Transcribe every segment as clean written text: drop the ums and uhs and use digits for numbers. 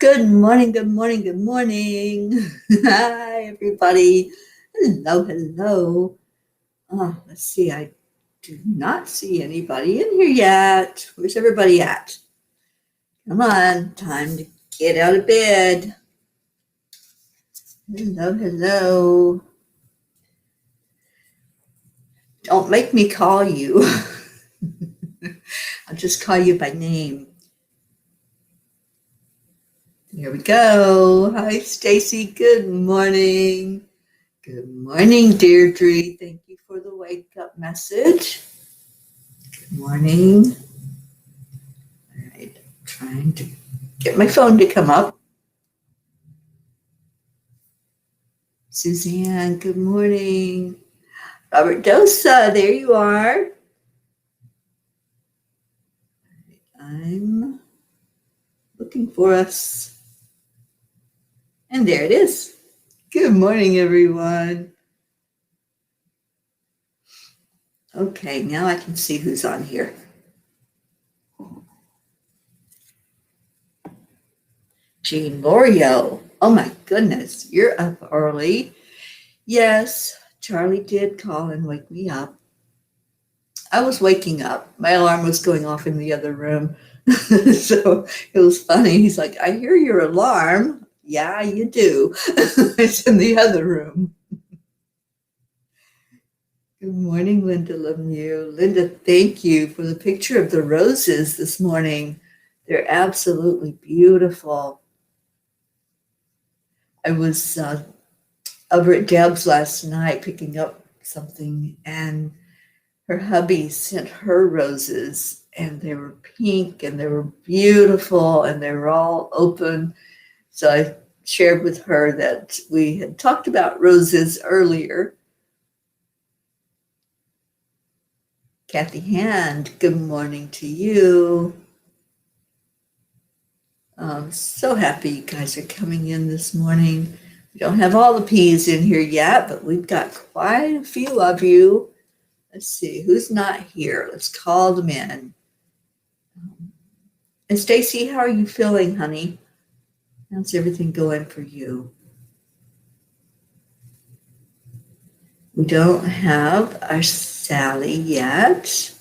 Good morning, good morning, good morning. Hi, everybody. Hello, hello. Let's see. I do not see anybody in here yet. Where's everybody at? Come on, time to get out of bed. Hello, hello. Don't make me call you. I'll just call you by name. Here we go. Hi, Stacy. Good morning. Good morning, Deirdre. Thank you for the wake up message. Good morning. All right, I'm trying to get my phone to come up. Suzanne, good morning. Robert Dosa, there you are. I'm looking for us. And there it is. Good morning, everyone. Okay, now I can see who's on here. Jean Lorio. Oh my goodness, you're up early. Yes, Charlie did call and wake me up. I was waking up. My alarm was going off in the other room. So it was funny. He's like, I hear your alarm. Yeah, you do. It's in the other room. Good morning, Linda Lemieux. Linda, thank you for the picture of the roses this morning. They're absolutely beautiful. I was over at Deb's last night picking up something, and her hubby sent her roses, and they were pink and they were beautiful and they were all open. So I shared with her that we had talked about roses earlier. Kathy Hand, good morning to you. I'm so happy you guys are coming in this morning. We don't have all the P's in here yet, but we've got quite a few of you. Let's see, who's not here? Let's call them in. And Stacy, how are you feeling, honey? How's everything going for you? We don't have our Sally yet.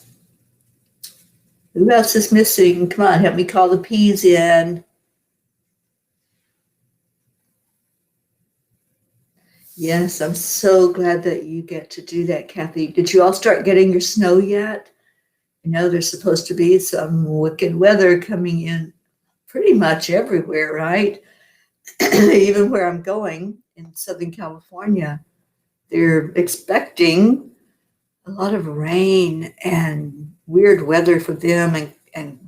Who else is missing? Come on, help me call the P's in. Yes, I'm so glad that you get to do that, Kathy. Did you all start getting your snow yet? You know, there's supposed to be some wicked weather coming in pretty much everywhere, right? Even where I'm going in Southern California, they're expecting a lot of rain and weird weather for them and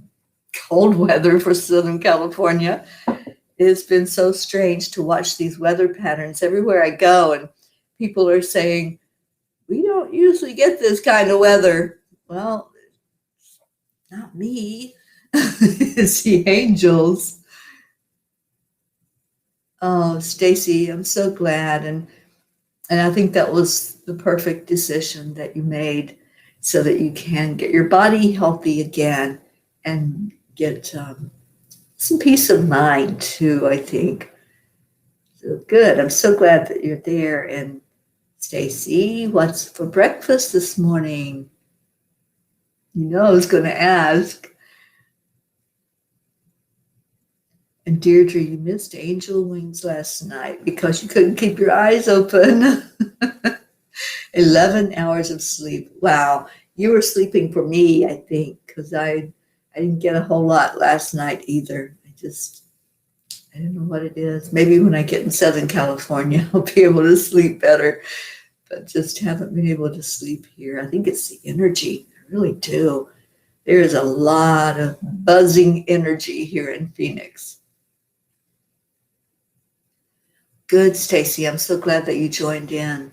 cold weather for Southern California. It's been so strange to watch these weather patterns everywhere I go, and people are saying, we don't usually get this kind of weather. Well, not me. It's the angels. Oh, Stacy, I'm so glad. And I think that was the perfect decision that you made so that you can get your body healthy again and get some peace of mind too, I think. So good. I'm so glad that you're there. And Stacy, what's for breakfast this morning? You know I was going to ask. And Deirdre, you missed angel wings last night because you couldn't keep your eyes open. 11 hours of sleep. Wow. You were sleeping for me, I think, because I didn't get a whole lot last night either. I don't know what it is. Maybe when I get in Southern California, I'll be able to sleep better, but just haven't been able to sleep here. I think it's the energy. I really do. There is a lot of buzzing energy here in Phoenix. Good, Stacy. I'm so glad that you joined in.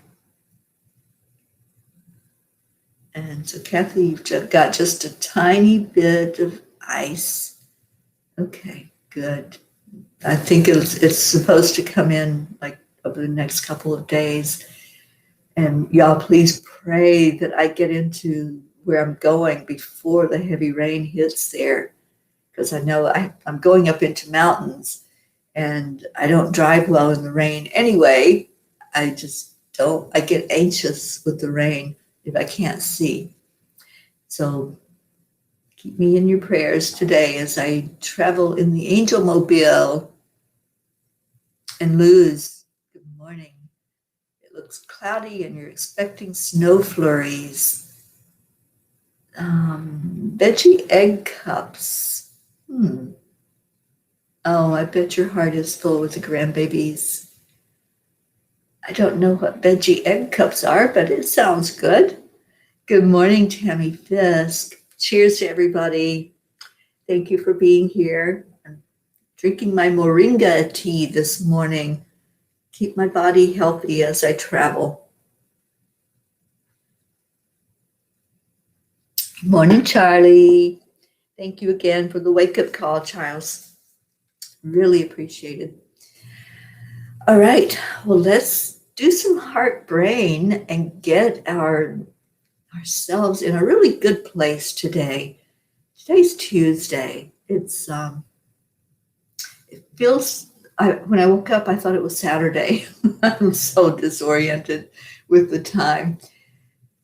And so, Kathy, you've got just a tiny bit of ice. Okay, good. I think it's supposed to come in like over the next couple of days. And y'all, please pray that I get into where I'm going before the heavy rain hits there, because I know I'm going up into mountains, And I don't drive well in the rain anyway. I just don't, I get anxious with the rain if I can't see. So keep me in your prayers today as I travel in the Angel Mobile. And Luz, good morning. It looks cloudy and you're expecting snow flurries. Veggie egg cups. Oh, I bet your heart is full with the grandbabies. I don't know what veggie egg cups are, but it sounds good. Good morning, Tammy Fisk. Cheers to everybody. Thank you for being here. I'm drinking my moringa tea this morning. Keep my body healthy as I travel. Good morning, Charlie. Thank you again for the wake-up call, Charles. Really appreciate it. All right, well, let's do some heart brain and get ourselves in a really good place today. Today's Tuesday. It feels, when I woke up, I thought it was Saturday. I'm so disoriented with the time.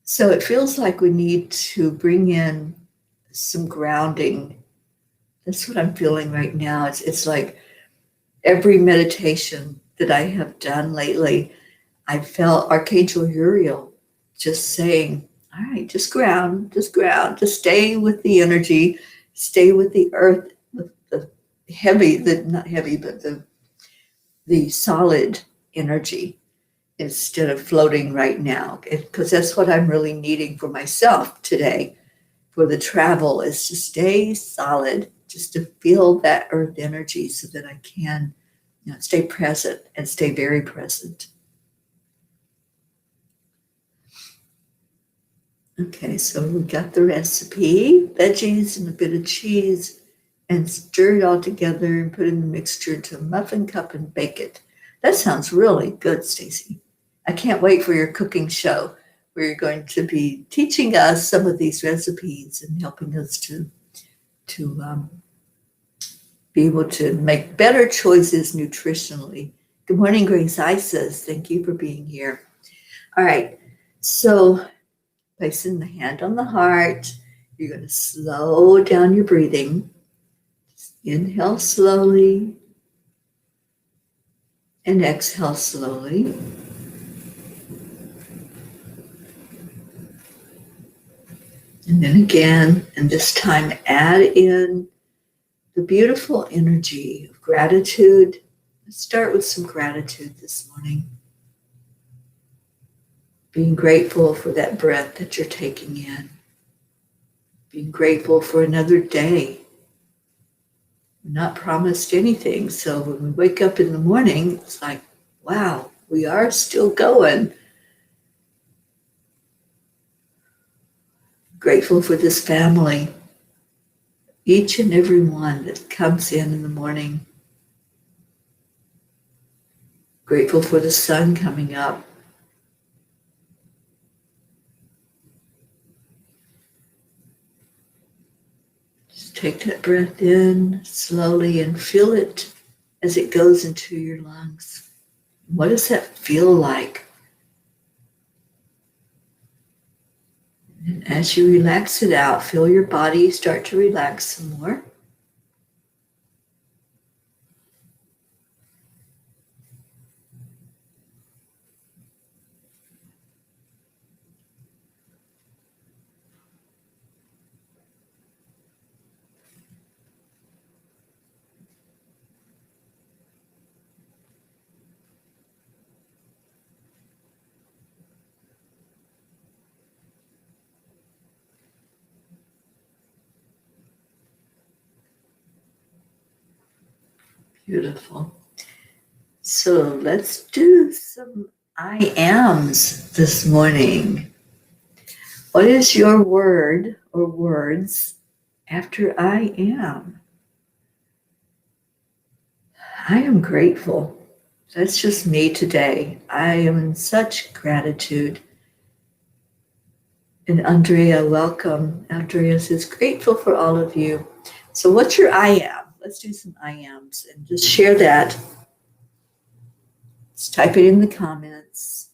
So it feels like we need to bring in some grounding. That's what I'm feeling right now. It's like every meditation that I have done lately, I felt Archangel Uriel just saying, all right, just ground, just stay with the energy, stay with the earth, the heavy, not heavy, but the solid energy instead of floating right now. Because that's what I'm really needing for myself today for the travel, is to stay solid, just to feel that earth energy so that I can stay present and stay very present. Okay, so we got the recipe, veggies and a bit of cheese, and stir it all together and put in the mixture into a muffin cup and bake it. That sounds really good, Stacy. I can't wait for your cooking show where you're going to be teaching us some of these recipes and helping us to be able to make better choices nutritionally. Good morning, Grace Isis. Thank you for being here. All right, so placing the hand on the heart, you're going to slow down your breathing. Just inhale slowly and exhale slowly. And then again, and this time add in the beautiful energy of gratitude. Let's start with some gratitude this morning. Being grateful for that breath that you're taking in. Being grateful for another day. We're not promised anything, so when we wake up in the morning, it's like, wow, we are still going. Grateful for this family. Each and every one that comes in the morning. Grateful for the sun coming up. Just take that breath in slowly and feel it as it goes into your lungs. What does that feel like? And as you relax it out, feel your body start to relax some more. Beautiful. So let's do some I ams this morning. What is your word or words after I am? I am grateful. That's just me today. I am in such gratitude. And Andrea, welcome. Andrea says, grateful for all of you. So what's your I am? Let's do some I ams and just share that. Just type it in the comments.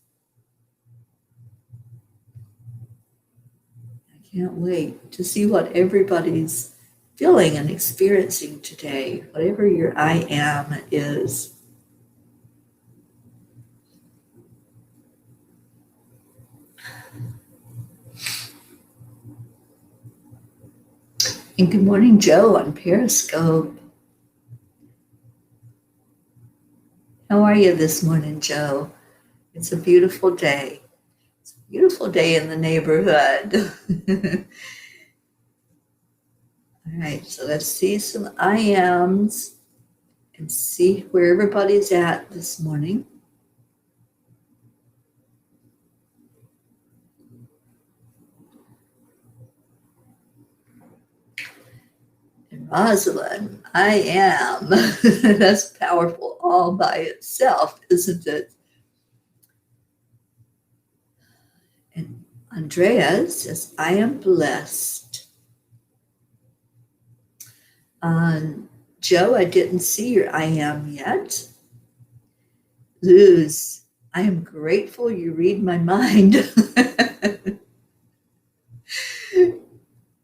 I can't wait to see what everybody's feeling and experiencing today, whatever your I am is. And good morning, Joe, on Periscope. How are you this morning, Joe? It's a beautiful day. It's a beautiful day in the neighborhood. All right, so let's see some I ams and see where everybody's at this morning. And Rosalind, I am. That's powerful all by itself, isn't it? And Andrea says, I am blessed. Joe, I didn't see your I am yet. Luz, I am grateful you read my mind.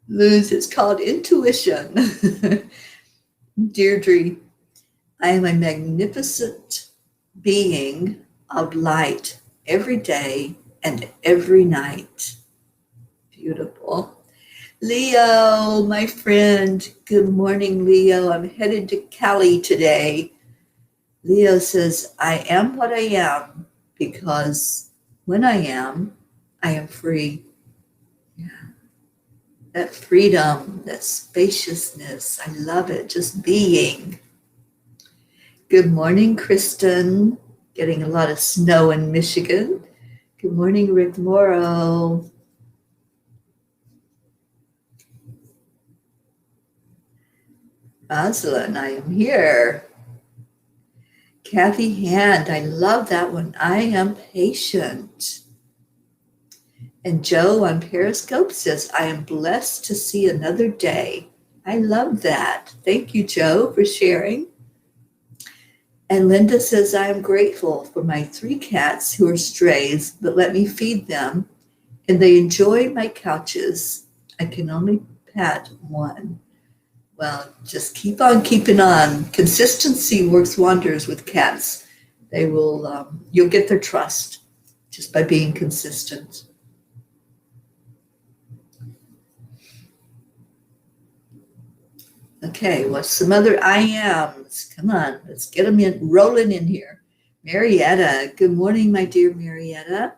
Luz, it's called intuition. Deirdre, I am a magnificent being of light every day and every night. Beautiful. Leo, my friend, good morning, Leo. I'm headed to Cali today. Leo says, I am what I am because when I am free. Yeah. That freedom, that spaciousness, I love it, just being. Good morning, Kristen. Getting a lot of snow in Michigan. Good morning, Rick Morrow. Rosalind, I am here. Kathy Hand, I love that one. I am patient. And Joe on Periscope says, I am blessed to see another day. I love that. Thank you, Joe, for sharing. And Linda says, I am grateful for my 3 cats who are strays, but let me feed them, and they enjoy my couches. I can only pat one. Well, just keep on keeping on. Consistency works wonders with cats. They will, you'll get their trust just by being consistent. Okay, what's some other I ams? Come on, let's get them in, rolling in here. Marietta, good morning, my dear Marietta.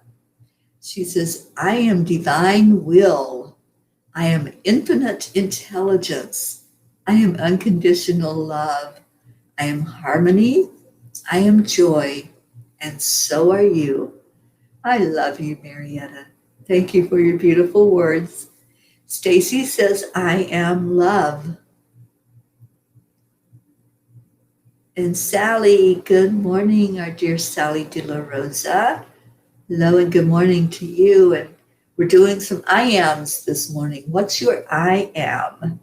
She says, I am divine will. I am infinite intelligence. I am unconditional love. I am harmony. I am joy. And so are you. I love you, Marietta. Thank you for your beautiful words. Stacy says, I am love. And Sally, good morning, our dear Sally De La Rosa. Hello and good morning to you. And we're doing some I ams this morning. What's your I am?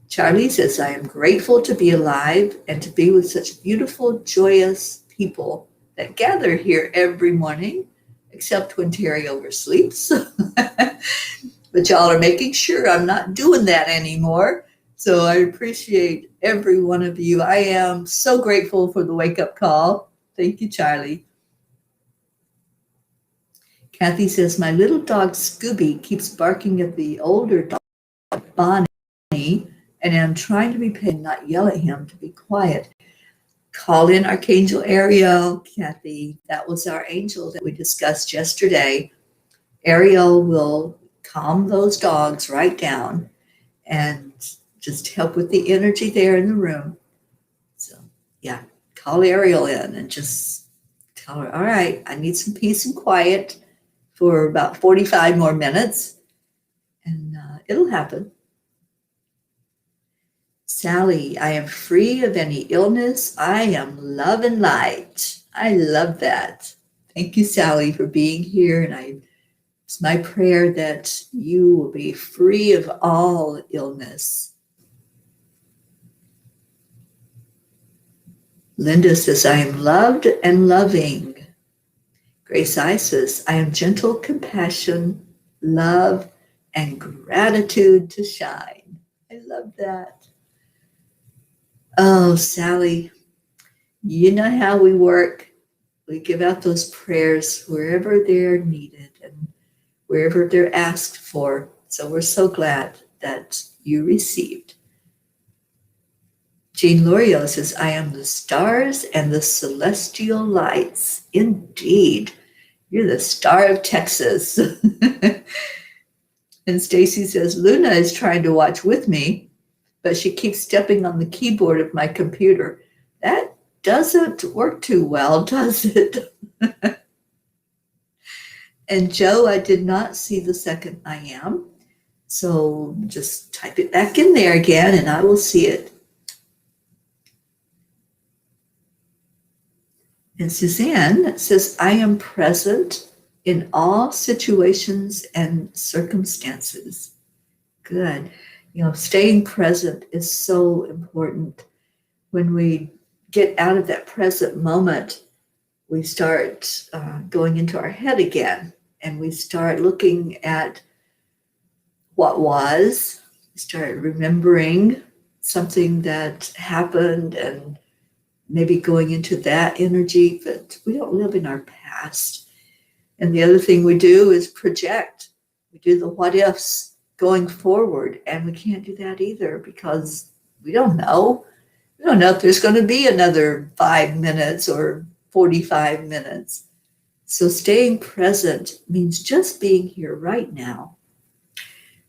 Charlie says, I am grateful to be alive and to be with such beautiful, joyous people that gather here every morning, except when Teri oversleeps. But y'all are making sure I'm not doing that anymore. So I appreciate every one of you. I am so grateful for the wake-up call. Thank you, Charlie. Kathy says, my little dog Scooby keeps barking at the older dog, Bonnie, and I'm trying to be patient, not yell at him to be quiet. Call in Archangel Ariel, Kathy. That was our angel that we discussed yesterday. Ariel will calm those dogs right down and just help with the energy there in the room. So, yeah, call Ariel in and just tell her, all right, I need some peace and quiet for about 45 more minutes, and it'll happen. Sally, I am free of any illness. I am love and light. I love that. Thank you, Sally, for being here, and it's my prayer that you will be free of all illness. Linda says, I am loved and loving. Grace I says, I am gentle, compassion, love, and gratitude to shine. I love that. Oh, Sally, you know how we work. We give out those prayers wherever they're needed and wherever they're asked for. So we're so glad that you received. Jean Lorio says, I am the stars and the celestial lights. Indeed, you're the star of Texas. And Stacy says, Luna is trying to watch with me, but she keeps stepping on the keyboard of my computer. That doesn't work too well, does it? And Joe, I did not see the second I am. So just type it back in there again and I will see it. And Suzanne says, I am present in all situations and circumstances. Good. You know, staying present is so important. When we get out of that present moment, we start going into our head again and we start looking at what was. We start remembering something that happened and maybe going into that energy, but we don't live in our past. And the other thing we do is project. We do the what ifs going forward, and we can't do that either because we don't know. We don't know if there's going to be another 5 minutes or 45 minutes. So staying present means just being here right now.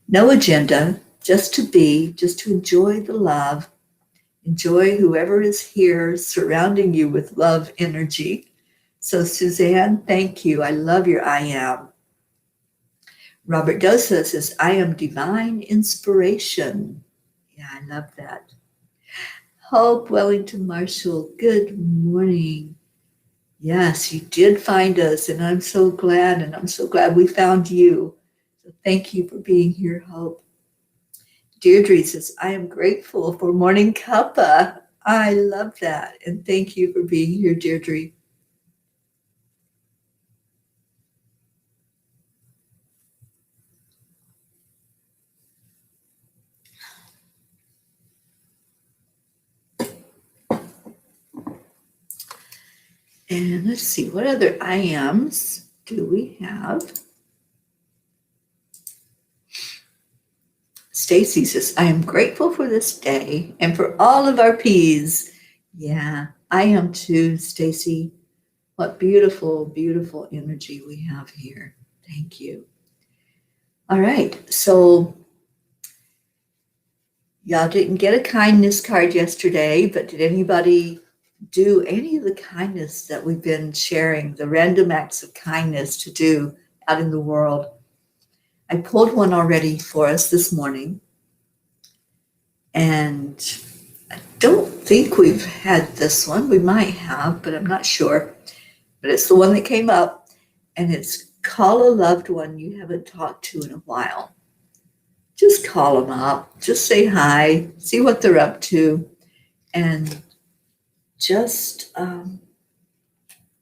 No agenda, just to be, just to enjoy the love. Enjoy whoever is here surrounding you with love energy. So Suzanne, thank you. I love your I am. Robert Dosa says, I am divine inspiration. Yeah, I love that. Hope Wellington Marshall, good morning. Yes, you did find us, and I'm so glad, and I'm so glad we found you. So thank you for being here, Hope. Deirdre says, I am grateful for Morning Cuppa. I love that. And thank you for being here, Deirdre. And let's see, what other I ams do we have? Stacy says, I am grateful for this day and for all of our peas. Yeah, I am too, Stacy. What beautiful, beautiful energy we have here. Thank you. All right, so y'all didn't get a kindness card yesterday, but did anybody do any of the kindness that we've been sharing, the random acts of kindness to do out in the world? I pulled one already for us this morning, and I don't think we've had this one. We might have, but I'm not sure. But it's the one that came up, and it's call a loved one you haven't talked to in a while. Just call them up, just say hi, see what they're up to, and just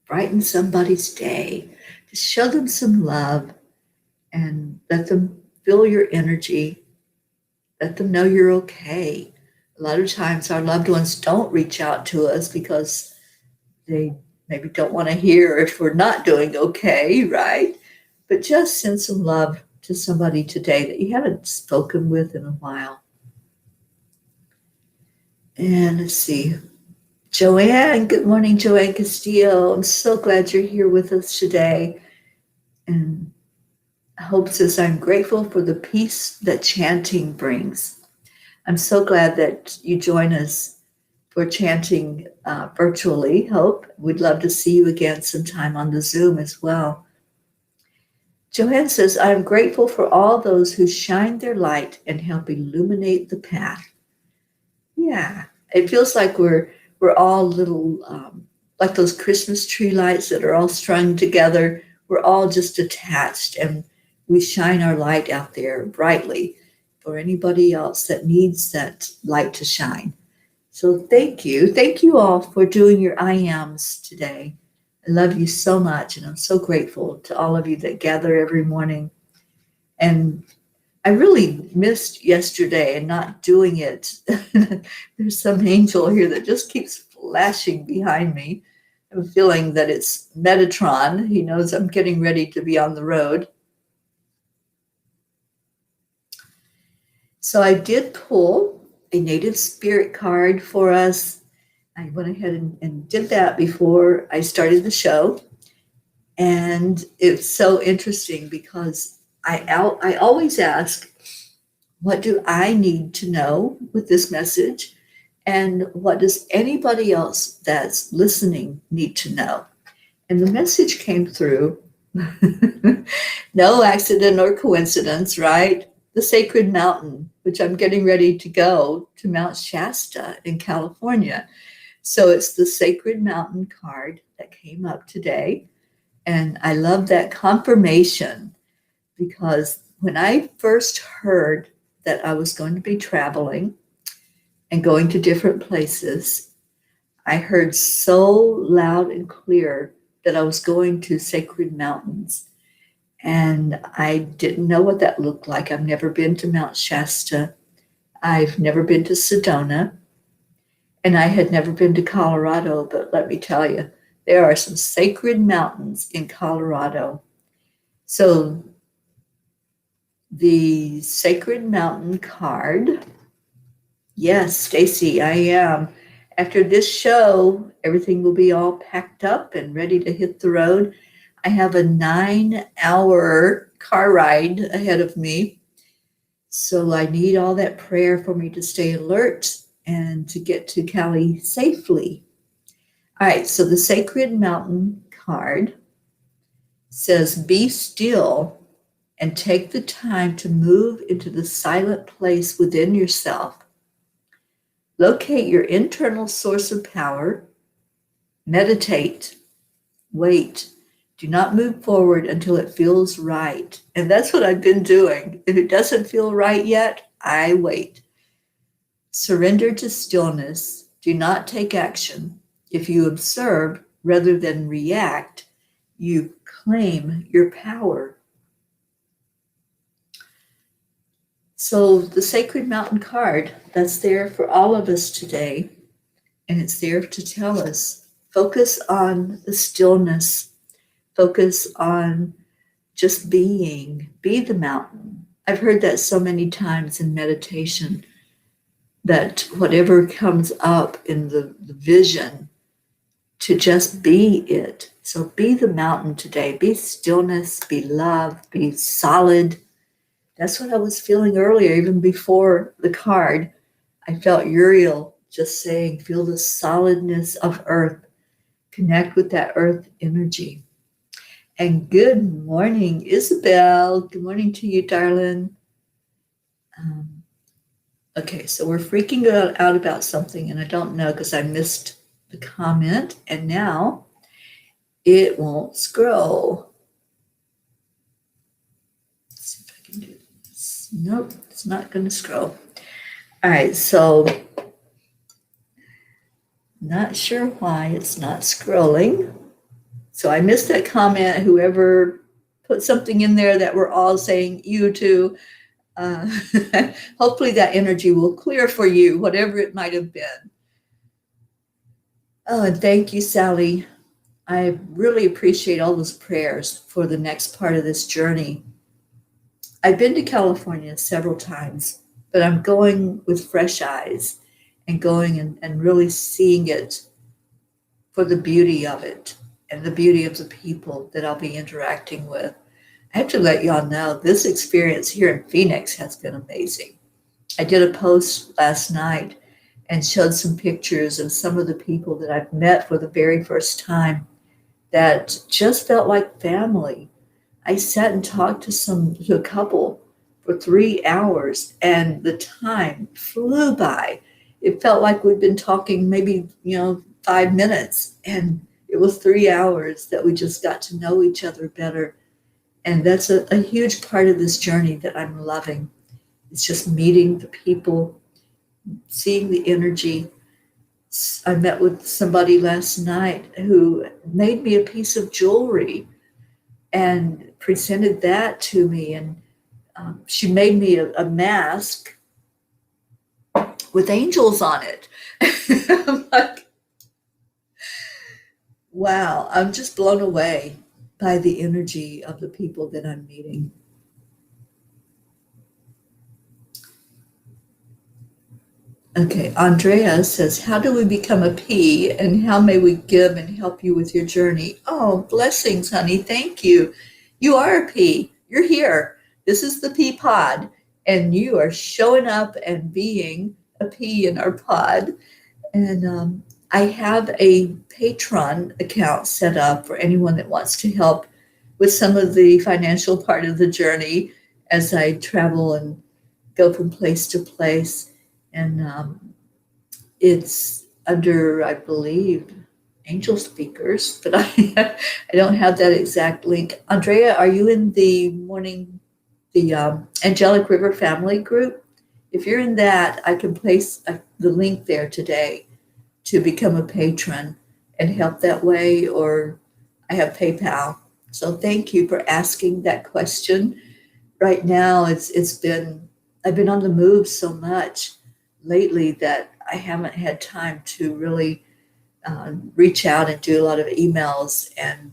brighten somebody's day. Just show them some love and let them feel your energy. Let them know you're okay. A lot of times our loved ones don't reach out to us because they maybe don't want to hear if we're not doing okay, right? But just send some love to somebody today that you haven't spoken with in a while. And let's see. Joanne, good morning, Joanne Castillo. I'm so glad you're here with us today. And Hope says, I'm grateful for the peace that chanting brings. I'm so glad that you join us for chanting virtually, Hope. We'd love to see you again sometime on the Zoom as well. Joanne says, I'm grateful for all those who shine their light and help illuminate the path. Yeah, it feels like we're all little, like those Christmas tree lights that are all strung together. We're all just attached, and we shine our light out there brightly for anybody else that needs that light to shine. So thank you. Thank you all for doing your I ams today. I love you so much, and I'm so grateful to all of you that gather every morning. And I really missed yesterday and not doing it. There's some angel here that just keeps flashing behind me. I have a feeling that it's Metatron. He knows I'm getting ready to be on the road. So I did pull a native spirit card for us. I went ahead and did that before I started the show. And it's so interesting because I always ask, what do I need to know with this message? And what does anybody else that's listening need to know? And the message came through. No accident or coincidence, right? The sacred mountain, which I'm getting ready to go to Mount Shasta in California. So it's the sacred mountain card that came up today. And I love that confirmation because when I first heard that I was going to be traveling and going to different places, I heard so loud and clear that I was going to sacred mountains. And I didn't know what that looked like. I've never been to Mount Shasta. I've never been to Sedona. And I had never been to Colorado, but let me tell you, there are some sacred mountains in Colorado. So the Sacred Mountain card, yes, Stacy, I am. After this show, everything will be all packed up and ready to hit the road. I have a 9-hour car ride ahead of me. So I need all that prayer for me to stay alert and to get to Cali safely. All right, so the Sacred Mountain card says, be still and take the time to move into the silent place within yourself. Locate your internal source of power. Meditate. Wait. Do not move forward until it feels right. And that's what I've been doing. If it doesn't feel right yet, I wait. Surrender to stillness. Do not take action. If you observe rather than react, you claim your power. So the Sacred Mountain card, that's there for all of us today. And it's there to tell us, focus on the stillness. Focus on just being. Be the mountain. I've heard that so many times in meditation, that whatever comes up in the vision, to just be it. So be the mountain today. Be stillness, be love, be solid. That's what I was feeling earlier, even before the card. I felt Uriel just saying, feel the solidness of earth. Connect with that earth energy. And good morning, Isabel. Good morning to you, darling. Okay, so we're freaking out about something, and I don't know because I missed the comment, and now it won't scroll. Let's see if I can do this. Nope, it's not going to scroll. All right, so not sure why it's not scrolling. So I missed that comment. Whoever put something in there that we're all saying you to, hopefully that energy will clear for you, whatever it might have been. Oh, and thank you, Sally. I really appreciate all those prayers for the next part of this journey. I've been to California several times, but I'm going with fresh eyes and going and really seeing it for the beauty of it and the beauty of the people that I'll be interacting with. I have to let y'all know this experience here in Phoenix has been amazing. I did a post last night and showed some pictures of some of the people that I've met for the very first time that just felt like family. I sat and talked to a couple for 3 hours, and the time flew by. It felt like we'd been talking maybe 5 minutes, and it was 3 hours that we just got to know each other better. And that's a huge part of this journey that I'm loving. It's just meeting the people, seeing the energy. I met with somebody last night who made me a piece of jewelry and presented that to me. And she made me a mask with angels on it. I'm like, wow, I'm just blown away by the energy of the people that I'm meeting. Okay, Andrea says, how do we become a P and how may we give and help you with your journey? Oh, blessings, honey. Thank you. You are a P. You're here. This is the P pod, and you are showing up and being a P in our pod. And I have a Patreon account set up for anyone that wants to help with some of the financial part of the journey as I travel and go from place to place. And it's under, I believe, Angel Speakers, but I don't have that exact link. Andrea, are you in the Angelic River Family group? If you're in that, I can place the link there today to become a patron and help that way, or I have PayPal. So thank you for asking that question. Right now, I've been on the move so much lately that I haven't had time to really reach out and do a lot of emails and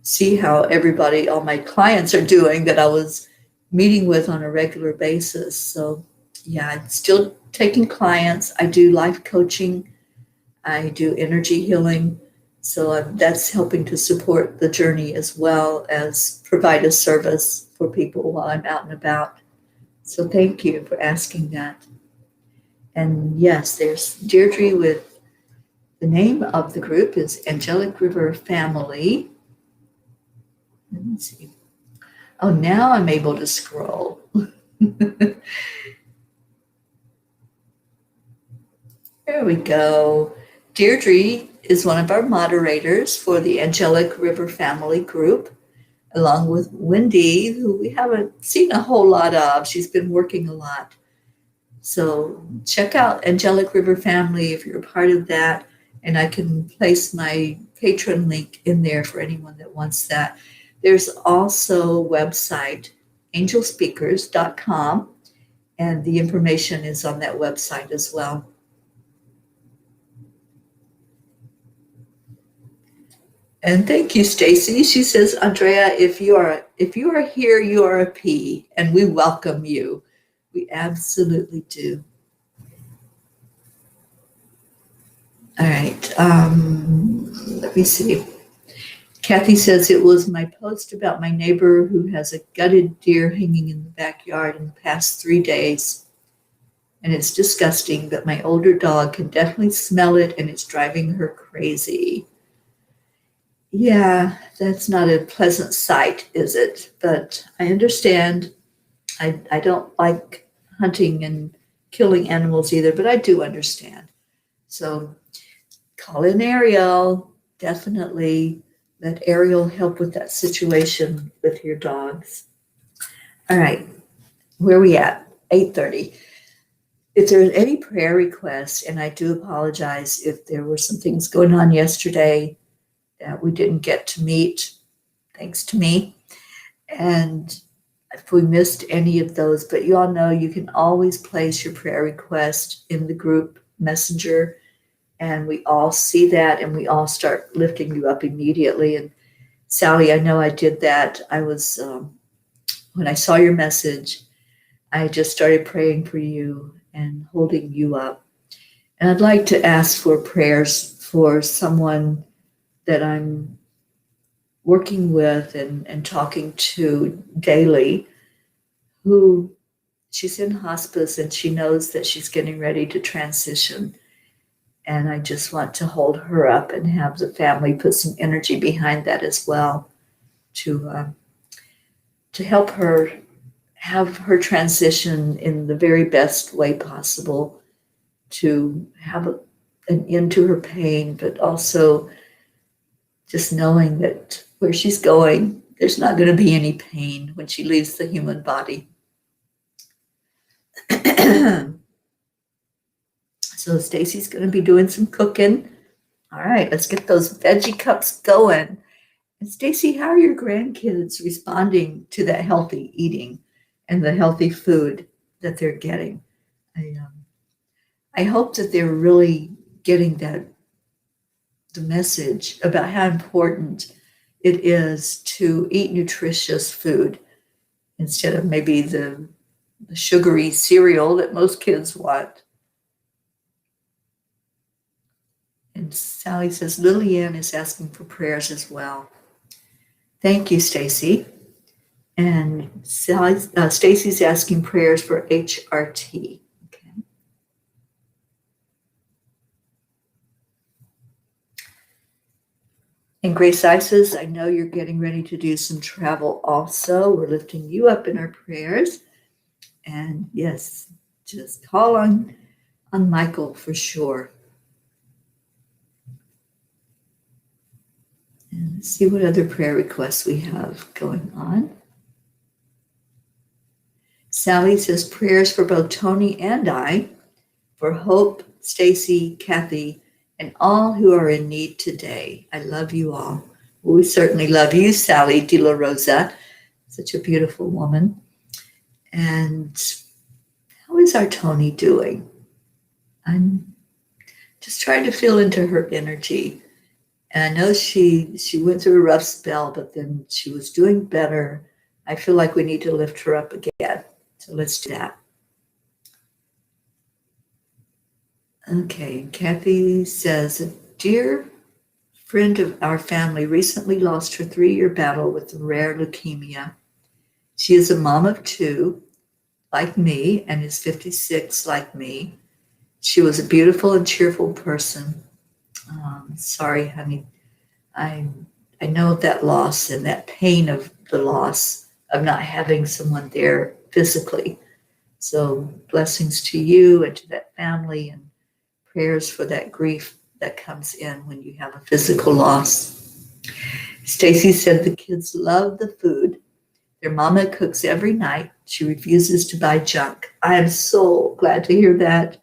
see how all my clients are doing that I was meeting with on a regular basis. So yeah, I'm still taking clients. I do life coaching. I do energy healing. So that's helping to support the journey as well as provide a service for people while I'm out and about. So thank you for asking that. And yes, there's Deirdre with the name of the group is Angelic River Family. Let me see. Oh, now I'm able to scroll. There we go. Deirdre is one of our moderators for the Angelic River Family group, along with Wendy, who we haven't seen a whole lot of. She's been working a lot. So check out Angelic River Family if you're a part of that. And I can place my Patreon link in there for anyone that wants that. There's also a website, angelspeakers.com, and the information is on that website as well. And thank you, Stacy. She says, Andrea, if you are here, you are a P, and we welcome you. We absolutely do. All right. Let me see. Kathy says it was my post about my neighbor who has a gutted deer hanging in the backyard in the past 3 days. And it's disgusting, but my older dog can definitely smell it and it's driving her crazy. Yeah, that's not a pleasant sight, is it? But I understand. I don't like hunting and killing animals either, but I do understand. So call in Ariel, definitely. Let Ariel help with that situation with your dogs. All right, where are we at? 8:30. If there's any prayer requests, and I do apologize if there were some things going on yesterday that we didn't get to meet, thanks to me. And if we missed any of those, but you all know you can always place your prayer request in the group messenger, and we all see that and we all start lifting you up immediately. And Sally, I know I did that. I was, when I saw your message, I just started praying for you and holding you up. And I'd like to ask for prayers for someone that I'm working with and talking to daily, who she's in hospice and she knows that she's getting ready to transition. And I just want to hold her up and have the family put some energy behind that as well to help her have her transition in the very best way possible, to have an end to her pain, but also just knowing that where she's going, there's not going to be any pain when she leaves the human body. So So Stacy's going to be doing some cooking. All right, let's get those veggie cups going. And Stacy, how are your grandkids responding to that healthy eating and the healthy food that they're getting? I hope that they're really getting the message about how important it is to eat nutritious food instead of maybe the sugary cereal that most kids want. And Sally says Lillian is asking for prayers as well. Thank you, Stacy. And Stacy's asking prayers for HRT. Okay. And Grace Isis, I know you're getting ready to do some travel also. We're lifting you up in our prayers. And yes, just call on Michael for sure. And let's see what other prayer requests we have going on. Sally says prayers for both Tony and I, for Hope, Stacy, Kathy, and all who are in need today. I love you all. We certainly love you, Sally De La Rosa, such a beautiful woman. And how is our Tony doing? I'm just trying to feel into her energy. And I know she went through a rough spell, but then she was doing better. I feel like we need to lift her up again. So let's do that. Okay, Kathy says, a dear friend of our family recently lost her 3-year battle with rare leukemia. She is a mom of 2, like me, and is 56, like me. She was a beautiful and cheerful person. Sorry, honey. I know that loss and that pain of the loss of not having someone there physically. So blessings to you and to that family, and prayers for that grief that comes in when you have a physical loss. Stacy said the kids love the food. Their mama cooks every night. She refuses to buy junk. I am so glad to hear that.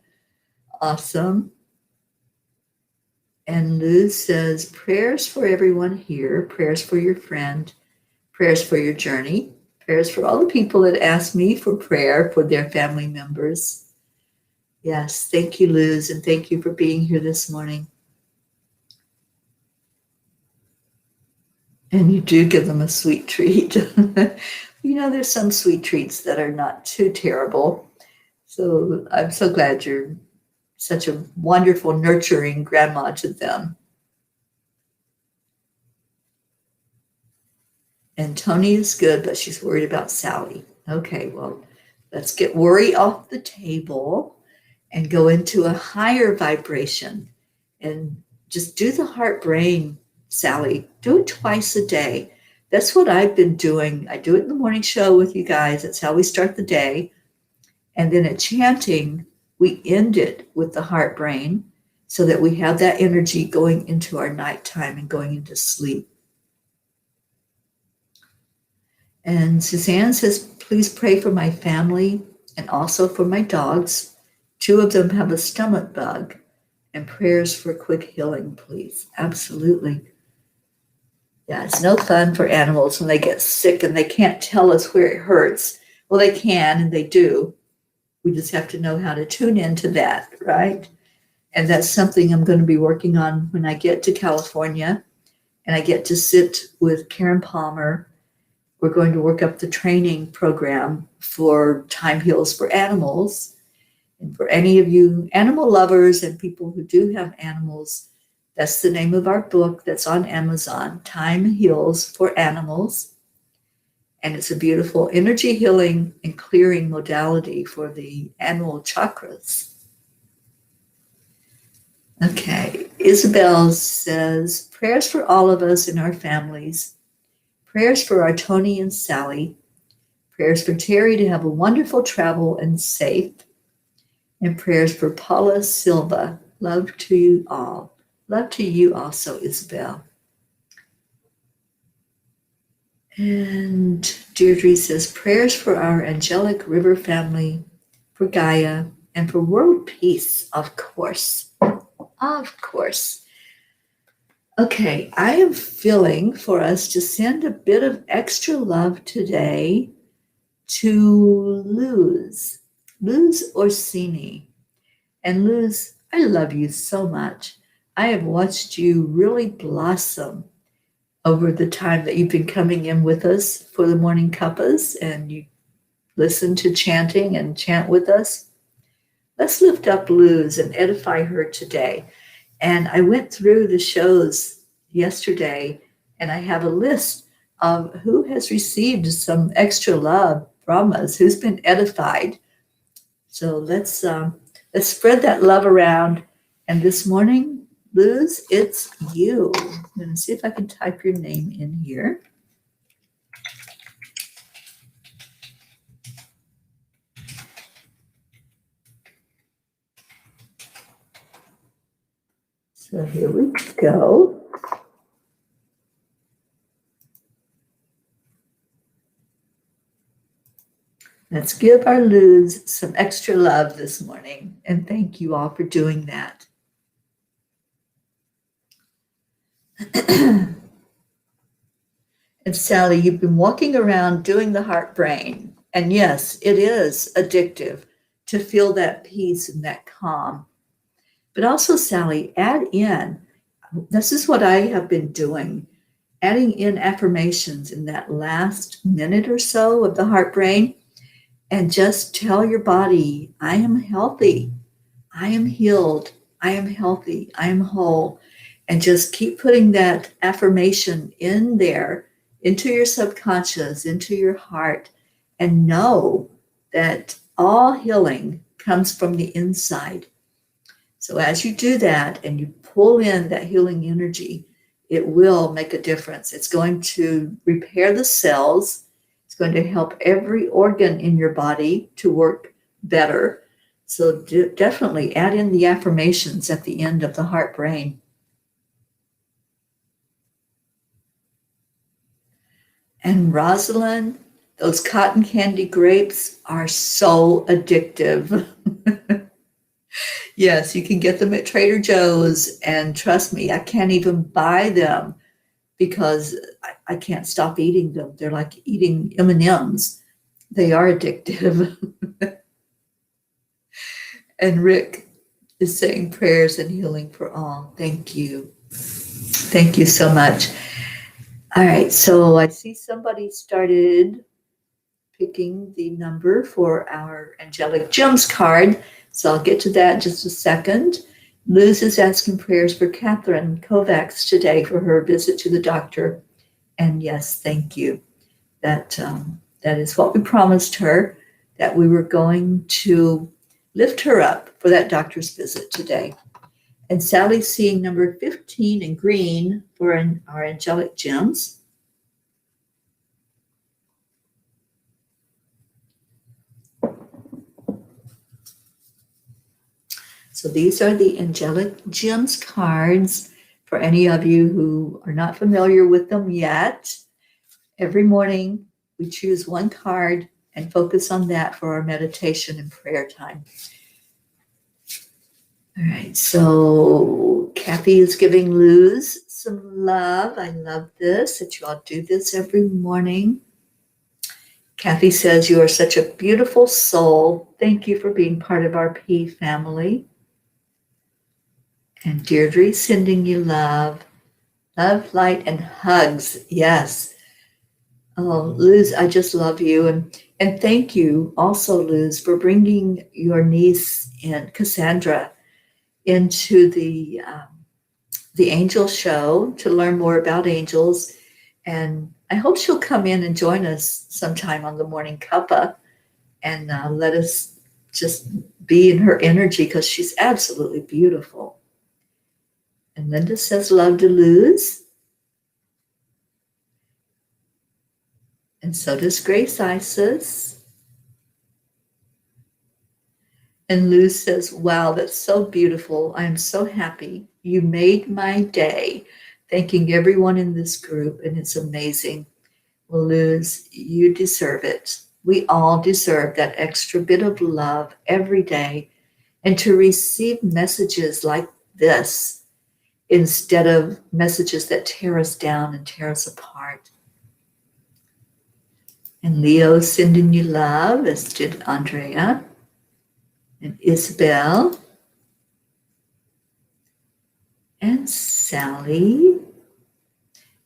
Awesome. And Lou says, prayers for everyone here, prayers for your friend, prayers for your journey, prayers for all the people that asked me for prayer for their family members. Yes, thank you, Luz, and thank you for being here this morning. And you do give them a sweet treat. There's some sweet treats that are not too terrible. So I'm so glad you're such a wonderful, nurturing grandma to them. And Tony is good, but she's worried about Sally. Okay, well, let's get worry off the table and go into a higher vibration. And just do the heart brain, Sally. Do it twice a day. That's what I've been doing. I do it in the morning show with you guys. That's how we start the day. And then at chanting, we end it with the heart brain so that we have that energy going into our nighttime and going into sleep. And Suzanne says, please pray for my family and also for my dogs. 2 of them have a stomach bug, and prayers for quick healing, please. Absolutely. Yeah, it's no fun for animals when they get sick and they can't tell us where it hurts. Well, they can, and they do. We just have to know how to tune into that, right? And that's something I'm going to be working on when I get to California and I get to sit with Karen Palmer. We're going to work up the training program for Time Heals for Animals. And for any of you animal lovers and people who do have animals, that's the name of our book that's on Amazon, Time Heals for Animals. And it's a beautiful energy healing and clearing modality for the animal chakras. Okay, Isabel says, prayers for all of us and our families. Prayers for our Tony and Sally. Prayers for Teri to have a wonderful travel and safe. And prayers for Paula Silva. Love to you all. Love to you also, Isabel. And Deirdre says, prayers for our Angelic River Family, for Gaia, and for world peace, of course. Of course. Okay, I am feeling for us to send a bit of extra love today to Luz Orsini. And Luz, I love you so much. I have watched you really blossom over the time that you've been coming in with us for the Morning Cuppas, and you listen to chanting and chant with us. Let's lift up Luz and edify her today. And I went through the shows yesterday, and I have a list of who has received some extra love from us, who's been edified. So let's spread that love around. And this morning, Luz, it's you. I'm going to see if I can type your name in here. So here we go. Let's give our Luz some extra love this morning. And thank you all for doing that. And Sally, you've been walking around doing the heart brain. And yes, it is addictive to feel that peace and that calm. But also, Sally, add in, this is what I have been doing, adding in affirmations in that last minute or so of the heart brain, and just tell your body, I am healthy, I am healed, I am healthy, I am whole. And just keep putting that affirmation in there, into your subconscious, into your heart, and know that all healing comes from the inside. So as you do that and you pull in that healing energy, it will make a difference. It's going to repair the cells. It's going to help every organ in your body to work better. So definitely add in the affirmations at the end of the heart brain. And Rosalind, those cotton candy grapes are so addictive. Yes, you can get them at Trader Joe's, and trust me, I can't even buy them because I can't stop eating them. They're like eating M&Ms. They are addictive. And Rick is saying prayers and healing for all. Thank you. Thank you so much. All right, so I see somebody started picking the number for our Angelic Gems card. So I'll get to that in just a second. Luz is asking prayers for Catherine Kovacs today for her visit to the doctor. And yes, thank you. That is what we promised her, that we were going to lift her up for that doctor's visit today. And Sally's seeing number 15 in green for our Angelic Gems. So these are the Angelic Gems cards for any of you who are not familiar with them yet. Every morning we choose one card and focus on that for our meditation and prayer time. All right, so Kathy is giving Luz some love. I love this, that you all do this every morning. Kathy says, you are such a beautiful soul. Thank you for being part of our P family. And Deirdre sending you love, light, and hugs. Yes. Oh, Luz, I just love you. And thank you also, Luz, for bringing your niece in, Cassandra, into the angel show to learn more about angels. And I hope she'll come in and join us sometime on the Morning Cuppa and let us just be in her energy, because she's absolutely beautiful. And Linda says, love to Luz. And so does Grace Isis. And Luz says, wow, that's so beautiful. I am so happy. You made my day. Thanking everyone in this group, and it's amazing. Well, Luz, you deserve it. We all deserve that extra bit of love every day and to receive messages like this instead of messages that tear us down and tear us apart. And Leo sending you love, as did Andrea and Isabel and Sally.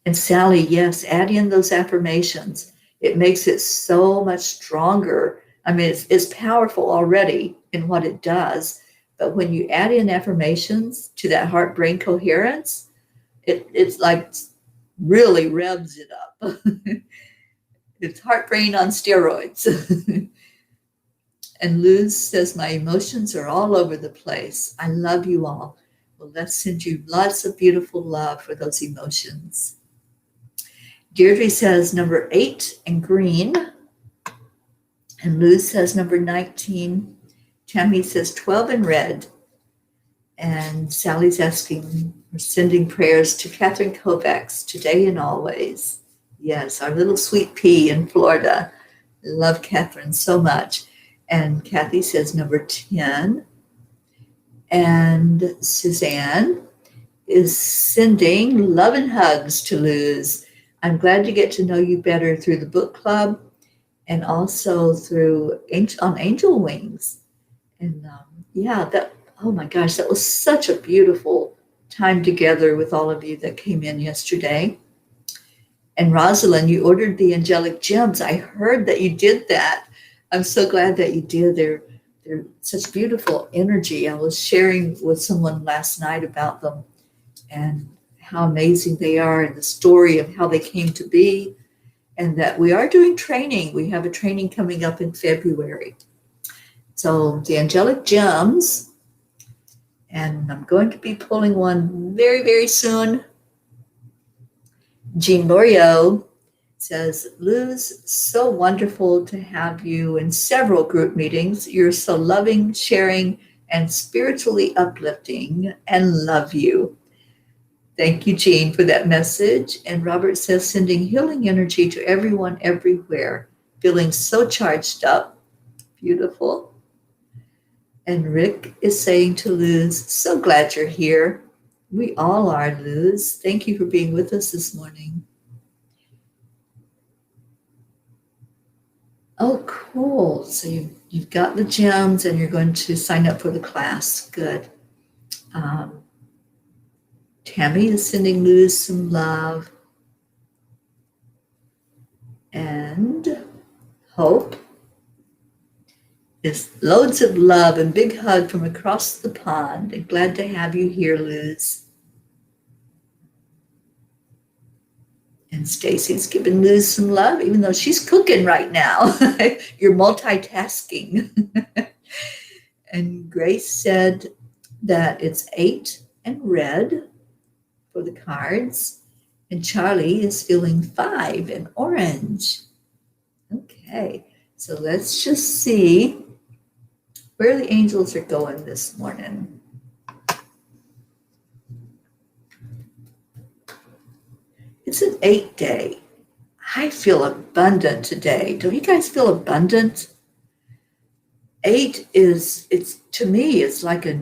And Sally, yes, add in those affirmations. It makes it so much stronger. I mean, it's powerful already in what it does. But when you add in affirmations to that heart-brain coherence, it's like really revs it up. It's heart-brain on steroids. And Luz says, my emotions are all over the place. I love you all. Well, let's send you lots of beautiful love for those emotions. Deirdre says number 8 and green. And Luz says number 19. Tammy says 12 and red. And Sally's asking or sending prayers to Catherine Kovacs today and always. Yes, our little sweet pea in Florida. Love Catherine so much. And Kathy says number 10. And Suzanne is sending love and hugs to Luz. I'm glad to get to know you better through the book club and also through on Angel Wings. And oh my gosh, that was such a beautiful time together with all of you that came in yesterday. And Rosalind, you ordered the angelic gems. I heard that you did that. I'm so glad that you did. They're such beautiful energy. I was sharing with someone last night about them and how amazing they are and the story of how they came to be, and that we are doing training. We have a training coming up in February. So the angelic gems, and I'm going to be pulling one very, very soon. Jean Loriot says, Luz, so wonderful to have you in several group meetings. You're so loving, sharing, and spiritually uplifting, and love you. Thank you, Jean, for that message. And Robert says, sending healing energy to everyone everywhere, feeling so charged up. Beautiful. And Rick is saying to Luz, so glad you're here. We all are, Luz. Thank you for being with us this morning. Oh, cool. So you've got the gems and you're going to sign up for the class. Good. Tammy is sending Luz some love. And Hope is loads of love and big hug from across the pond. And glad to have you here, Luz. And Stacy's giving Luz some love, even though she's cooking right now. You're multitasking. And Grace said that it's 8 and red for the cards. And Charlie is feeling 5 and orange. Okay, so let's just see where the angels are going this morning. It's an 8 day. I feel abundant today. Don't you guys feel abundant? 8 to me, it's like a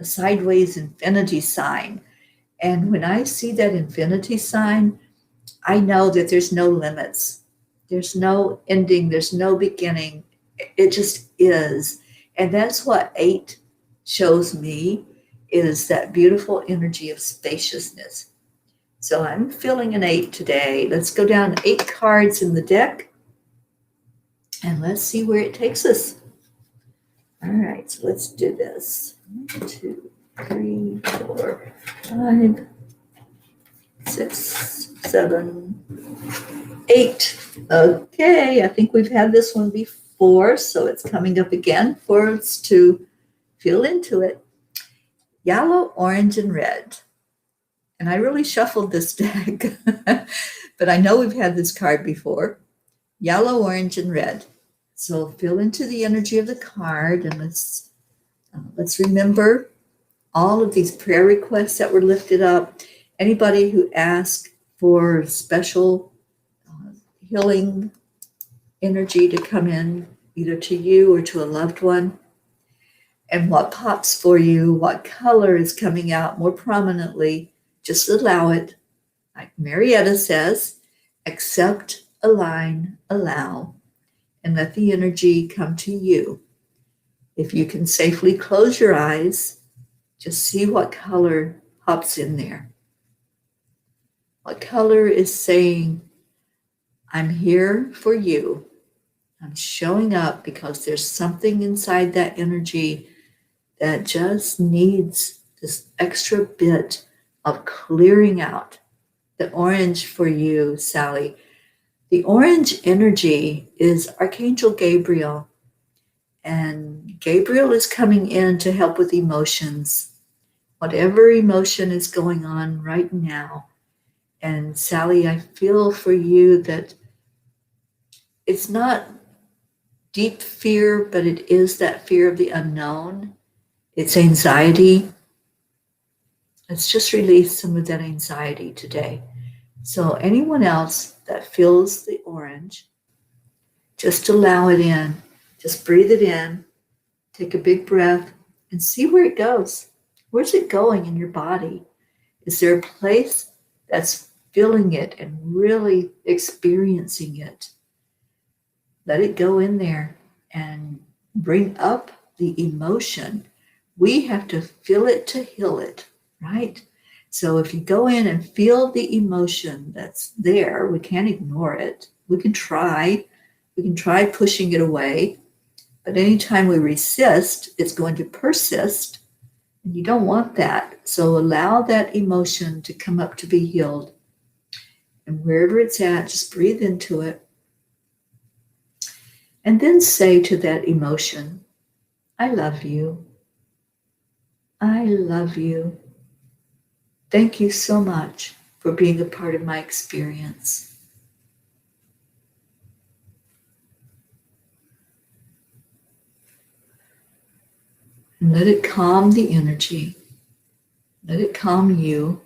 sideways infinity sign. And when I see that infinity sign, I know that there's no limits. There's no ending. There's no beginning. It just is. And that's what 8 shows me, is that beautiful energy of spaciousness. So I'm feeling an 8 today. Let's go down 8 cards in the deck and let's see where it takes us. All right, so let's do this. 1, 2, 3, 4, 5, 6, 7, 8. Okay, I think we've had this one before, so it's coming up again for us to feel into it. Yellow, orange, and red. And I really shuffled this deck, but I know we've had this card before. Yellow, orange, and red. So feel into the energy of the card, and let's remember all of these prayer requests that were lifted up. Anybody who asked for special healing energy to come in, either to you or to a loved one. And what pops for you, what color is coming out more prominently, just allow it. Like Marietta says, accept, align, allow, and let the energy come to you. If you can safely close your eyes, just see what color pops in there. What color is saying, I'm here for you. I'm showing up because there's something inside that energy that just needs this extra bit of clearing out. The orange for you, Sally. The orange energy is Archangel Gabriel. And Gabriel is coming in to help with emotions. Whatever emotion is going on right now. And Sally, I feel for you that it's not deep fear, but it is that fear of the unknown. It's anxiety. Let's just release some of that anxiety today. So anyone else that feels the orange, just allow it in. Just breathe it in. Take a big breath and see where it goes. Where's it going in your body? Is there a place that's feeling it and really experiencing it? Let it go in there and bring up the emotion. We have to feel it to heal it, right? So if you go in and feel the emotion that's there, we can't ignore it. We can try pushing it away, but anytime we resist, it's going to persist, and you don't want that. So allow that emotion to come up to be healed. And wherever it's at, just breathe into it. And then say to that emotion, I love you. I love you. Thank you so much for being a part of my experience. And let it calm the energy. Let it calm you.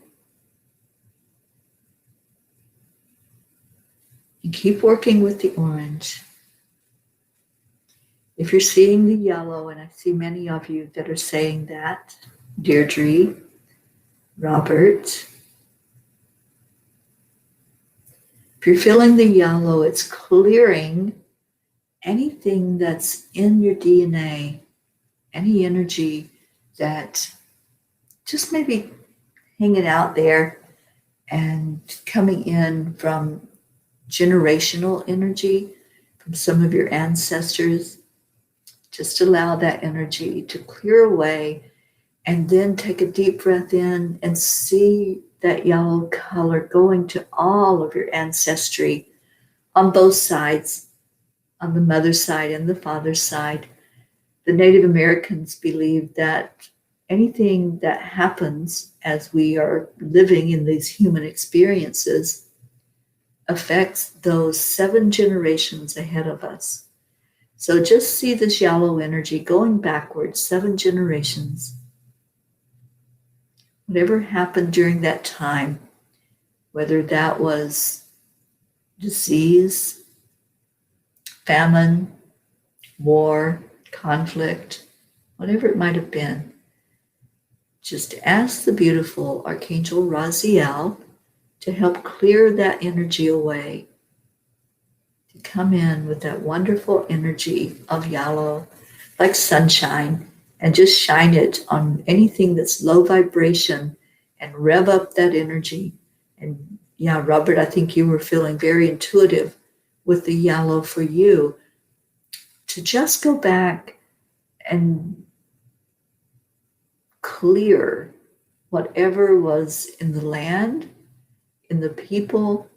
And keep working with the orange. If you're seeing the yellow, and I see many of you that are saying that, Deirdre, Robert, if you're feeling the yellow, it's clearing anything that's in your DNA, any energy that just maybe hanging out there and coming in from generational energy, from some of your ancestors. Just allow that energy to clear away, and then take a deep breath in and see that yellow color going to all of your ancestry on both sides, on the mother's side and the father's side. The Native Americans believe that anything that happens as we are living in these human experiences affects those 7 generations ahead of us. So just see this yellow energy going backwards 7 generations. Whatever happened during that time, whether that was disease, famine, war, conflict, whatever it might have been, just ask the beautiful Archangel Raziel to help clear that energy away, to come in with that wonderful energy of yellow, like sunshine, and just shine it on anything that's low vibration and rev up that energy. And yeah, Robert, I think you were feeling very intuitive with the yellow for you, to just go back and clear whatever was in the land, in the people,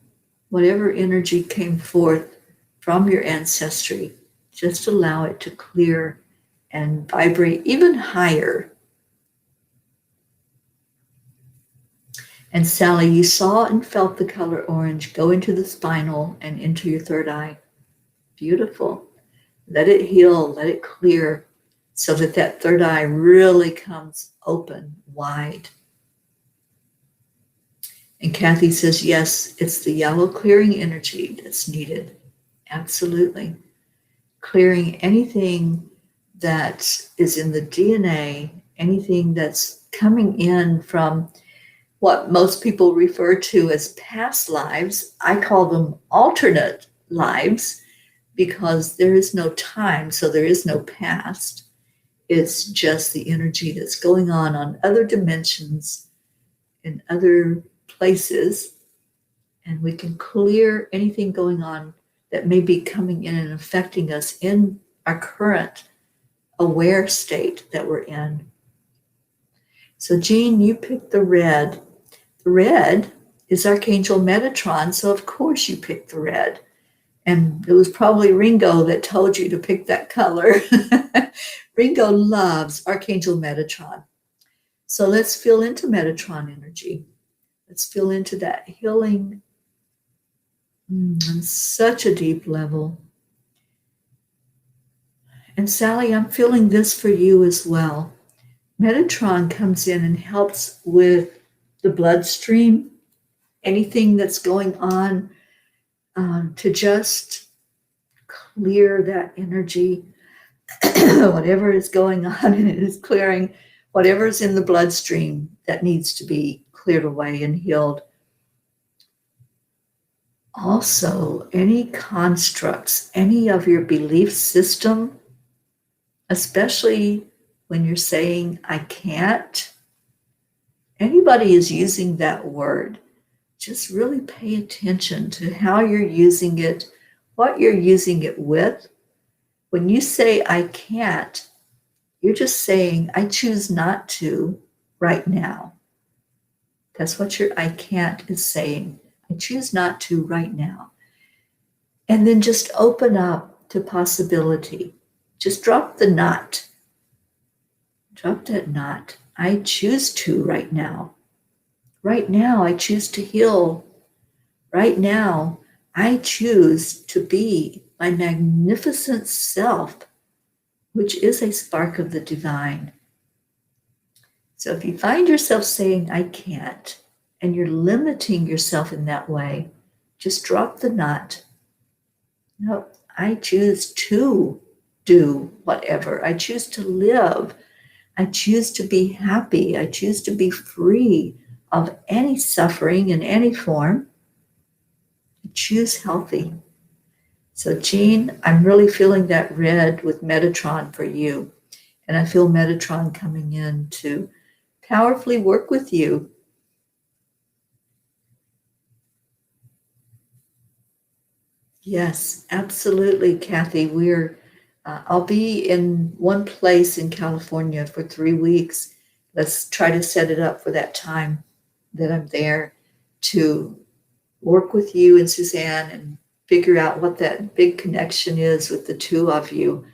whatever energy came forth from your ancestry. Just allow it to clear and vibrate even higher. And Sally, you saw and felt the color orange go into the spinal and into your third eye. Beautiful. Let it heal, let it clear, so that that third eye really comes open, wide. And Kathy says, yes, it's the yellow clearing energy that's needed. Absolutely. Clearing anything that is in the DNA, anything that's coming in from what most people refer to as past lives. I call them alternate lives because there is no time, so there is no past. It's just the energy that's going on other dimensions in other places. And we can clear anything going on that may be coming in and affecting us in our current aware state that we're in. So, Jean, you picked the red. The red is Archangel Metatron, so of course you picked the red. And it was probably Ringo that told you to pick that color. Ringo loves Archangel Metatron. So let's feel into Metatron energy. Let's feel into that healing on such a deep level. And Sally, I'm feeling this for you as well. Metatron comes in and helps with the bloodstream, anything that's going on, to just clear that energy. Whatever is going on, and it is clearing whatever is in the bloodstream that needs to be cleared away and healed. Also, any constructs, any of your belief system, especially when you're saying, I can't, anybody is using that word, just really pay attention to how you're using it, what you're using it with. When you say, I can't, you're just saying, I choose not to right now. That's what your I can't is saying. I choose not to right now. And then just open up to possibility. Just drop the not. Drop that not. I choose to right now. Right now, I choose to heal. Right now, I choose to be my magnificent self, which is a spark of the divine. So if you find yourself saying, I can't, and you're limiting yourself in that way, just drop the not. No, I choose to do whatever. I choose to live. I choose to be happy. I choose to be free of any suffering in any form. I choose healthy. So, Jean, I'm really feeling that red with Metatron for you. And I feel Metatron coming in to powerfully work with you. Yes, absolutely, Kathy. I'll be in one place in California for 3 weeks. Let's try to set it up for that time that I'm there to work with you and Suzanne and figure out what that big connection is with the two of you.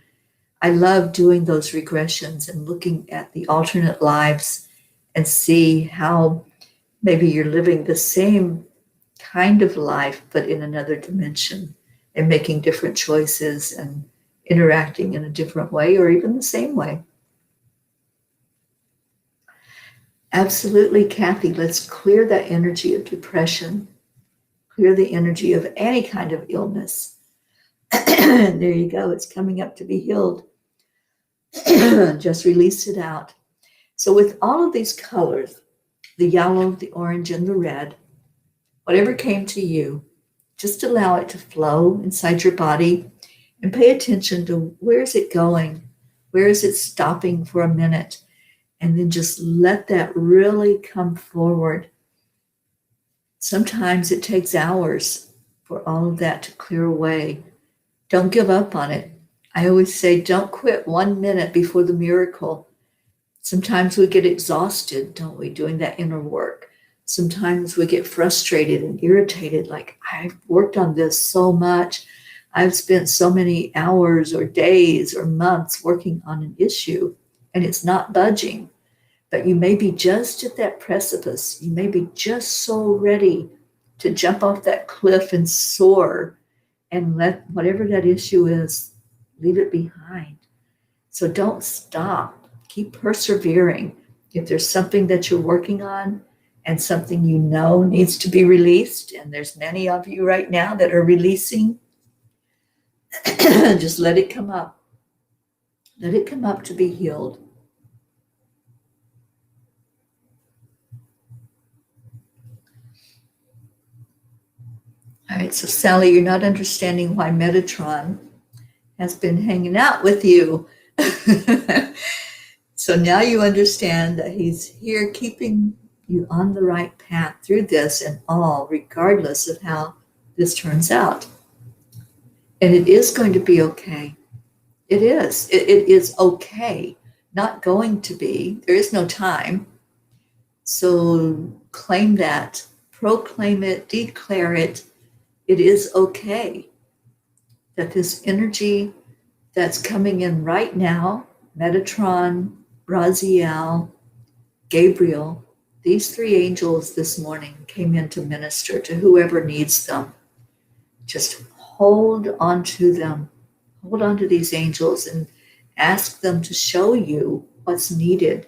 I love doing those regressions and looking at the alternate lives and see how maybe you're living the same kind of life, but in another dimension, and making different choices and interacting in a different way or even the same way. Absolutely, Kathy. Let's clear that energy of depression, clear the energy of any kind of illness. There you go. It's coming up to be healed. Just release it out. So with all of these colors, the yellow, the orange, and the red, whatever came to you, just allow it to flow inside your body and pay attention to where is it going? Where is it stopping for a minute? And then just let that really come forward. Sometimes it takes hours for all of that to clear away. Don't give up on it. I always say, don't quit 1 minute before the miracle. Sometimes we get exhausted, don't we, doing that inner work. Sometimes we get frustrated and irritated, like, I've worked on this so much. I've spent so many hours or days or months working on an issue, and it's not budging. But you may be just at that precipice. You may be just so ready to jump off that cliff and soar and let whatever that issue is, leave it behind. So don't stop. Keep persevering. If there's something that you're working on and something you know needs to be released, and there's many of you right now that are releasing, just let it come up. Let it come up to be healed. All right, so Sally, you're not understanding why Metatron has been hanging out with you. So now you understand that he's here keeping you on the right path through this and all, regardless of how this turns out. And it is going to be okay. It is. It is okay. Not going to be. There is no time. So claim that, proclaim it, declare it. It is okay that this energy that's coming in right now, Metatron, Raziel, Gabriel, these three angels this morning came in to minister to whoever needs them. Just hold on to them. Hold on to these angels and ask them to show you what's needed,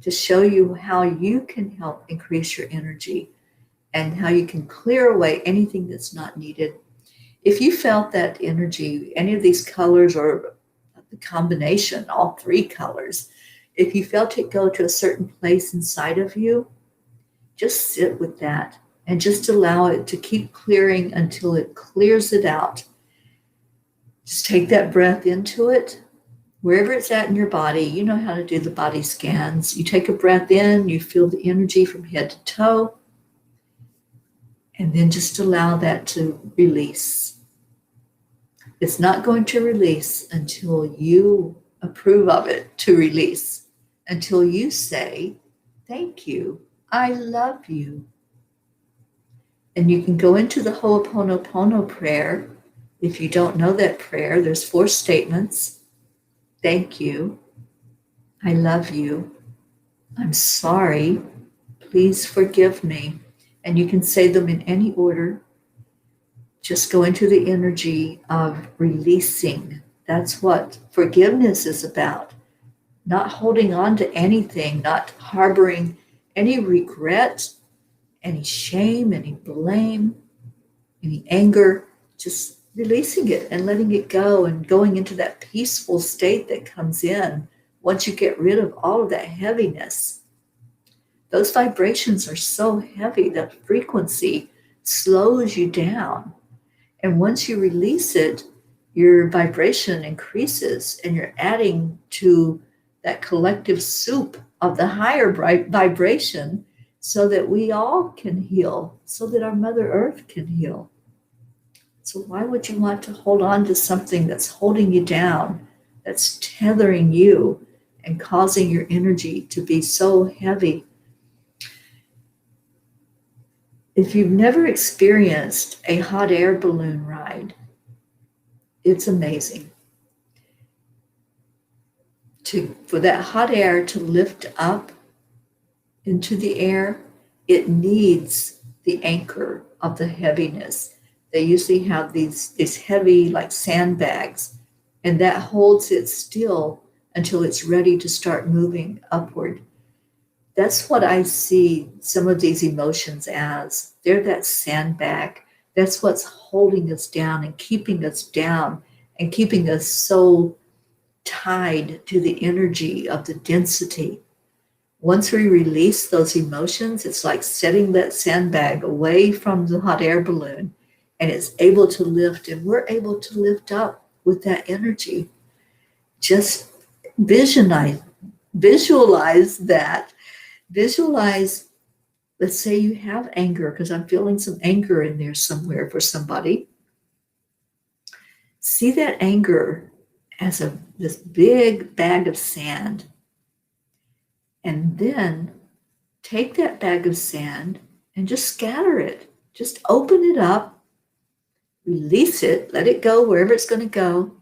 to show you how you can help increase your energy and how you can clear away anything that's not needed. If you felt that energy, any of these colors or the combination, all three colors, if you felt it go to a certain place inside of you, just sit with that and just allow it to keep clearing until it clears it out. Just take that breath into it, wherever it's at in your body. You know how to do the body scans. You take a breath in, you feel the energy from head to toe, and then just allow that to release. It's not going to release until you approve of it to release, until you say, thank you, I love you. And you can go into the Ho'oponopono prayer. If you don't know that prayer, there's 4 statements. Thank you, I love you, I'm sorry, please forgive me. And you can say them in any order. Just go into the energy of releasing. That's what forgiveness is about. Not holding on to anything, not harboring any regret, any shame, any blame, any anger, just releasing it and letting it go and going into that peaceful state that comes in once you get rid of all of that heaviness. Those vibrations are so heavy that frequency slows you down. And once you release it, your vibration increases and you're adding to that collective soup of the higher vibration so that we all can heal, so that our Mother Earth can heal. So why would you want to hold on to something that's holding you down, that's tethering you and causing your energy to be so heavy? If you've never experienced a hot air balloon ride, it's amazing. For that hot air to lift up into the air, it needs the anchor of the heaviness. They usually have these heavy, like sandbags, and that holds it still until it's ready to start moving upward. That's what I see some of these emotions as. They're that sandbag. That's what's holding us down and keeping us down and keeping us so tied to the energy of the density. Once we release those emotions, it's like setting that sandbag away from the hot air balloon, and it's able to lift, and we're able to lift up with that energy. Just visualize that. Visualize, let's say you have anger, because I'm feeling some anger in there somewhere for somebody. See that anger as this big bag of sand. And then take that bag of sand and just scatter it. Just open it up, release it, let it go wherever it's going to go,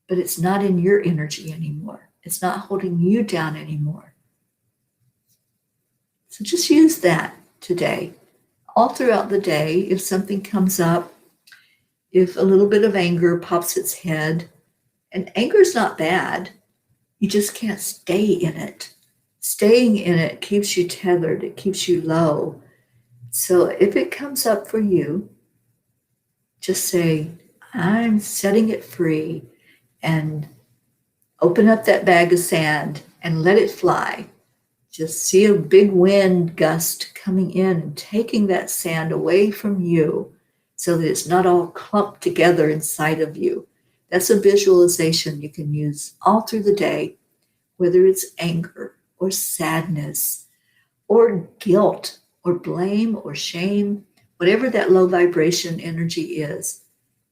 but it's not in your energy anymore. It's not holding you down anymore. So just use that today. All throughout the day, if something comes up, if a little bit of anger pops its head, and anger is not bad, you just can't stay in it. Staying in it keeps you tethered, it keeps you low. So if it comes up for you, just say, I'm setting it free, and Open up that bag of sand and let it fly. Just see a big wind gust coming in and taking that sand away from you so that it's not all clumped together inside of you. That's a visualization you can use all through the day, whether it's anger or sadness or guilt or blame or shame, whatever that low vibration energy is.